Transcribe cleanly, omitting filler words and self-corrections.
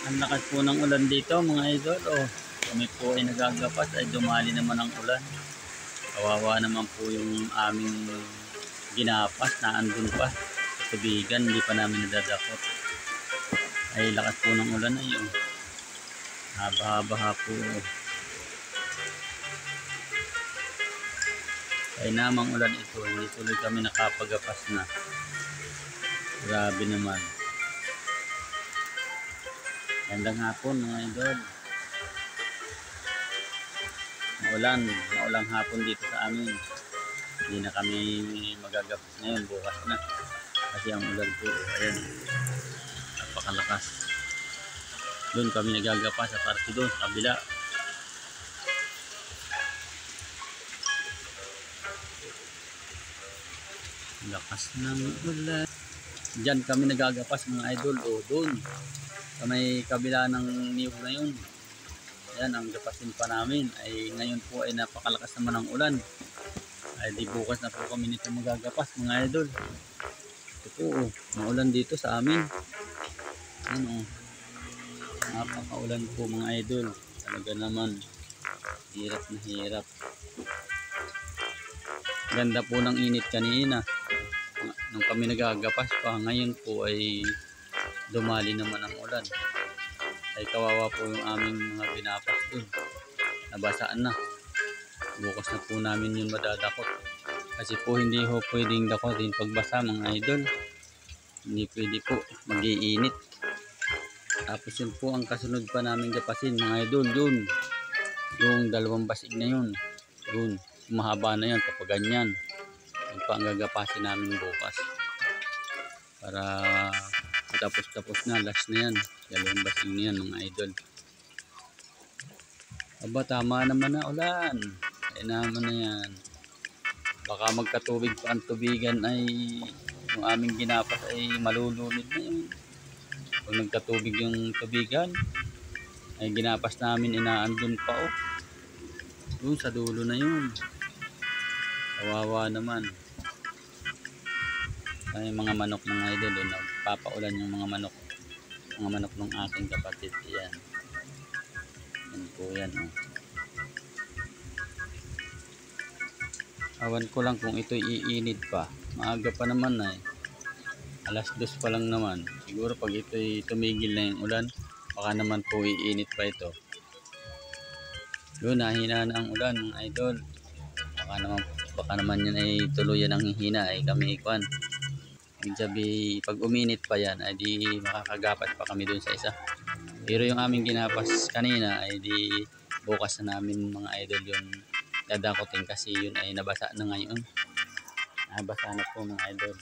Ang lakas po ng ulan dito mga idol. Oh, kami po ay nagagapas ay dumali naman ang ulan. Kawawa naman po yung aming ginapas na andun pa sa tubigan, hindi pa namin nadadakot. Ay lakas po ng ulan ay yung haba-haba po. Ay namang ulan ito, hindi tuloy kami nakapagapas na. Grabe naman. Gandang hapon mga idol. Maulang hapon dito sa amin. Hindi na kami magagapas ngayon, bukas na. Kasi ang ulan po, ayan, napakalakas. Doon kami nagagapas sa parte doon, sa kabila. Lakas ng ulan. Diyan kami nagagapas mga idol, o doon. Sa may kabila ng niyog na yun. Ayan, ang gapasin pa namin. Ay ngayon po ay napakalakas naman ng ulan. Ay di bukas na po kami nito magagapas mga idol. Ito po, maulan dito sa amin. Ano, napakaulan po mga idol. Talaga naman, hirap na hirap. Ganda po ng init kanina nung kami nagagapas pa. Ngayon po ay dumali naman ang ulan. Ay kawawa po yung aming mga binapas dun. Nabasaan na. Bukas na po namin yun madadakot. Kasi po hindi ho pwedeng dakotin pagbasa mga idol. Hindi pwede po, mag-iinit. Tapos yun po ang kasunod pa namin gapasin mga idol. Yun, yung dalawang basig na yun. Yun, mahaba na yan kapag ganyan. Yun pa ang gagapasin namin bukas. Para tapos na, last na yan. Dalawang basig na yan mga idol. Aba, tama naman na ulan. Ay naman na yan. Baka magkatubig pa ang tubigan ay yung aming ginapas ay malulunod na yun. Pag nagkatubig yung tubigan ay ginapas namin inaandun pa oh. Doon sa dulo na yun. Kawawa naman. Ay mga manok ng idol doon. Nagpapaulan yung mga manok. Mga manok ng aking kapatid. Yan. Yan po yan oh. Awan ko lang kung ito'y iinit pa. Maaga pa naman ay. Alas 2 pa lang naman. Siguro pag ito'y tumigil na yung ulan, baka naman po iinit pa ito. Doon, nahina na ang ulan mga idol. Baka naman yan ay tuluyan ang hihina ay kami ikuan. Sabi, pag uminit pa yan ay di makakagapas pa kami doon sa isa. Pero yung aming ginapas kanina ay di bukas na namin mga idol yung dadakotin kasi yun ay nabasa na ngayon. Nabasa na po mga idol.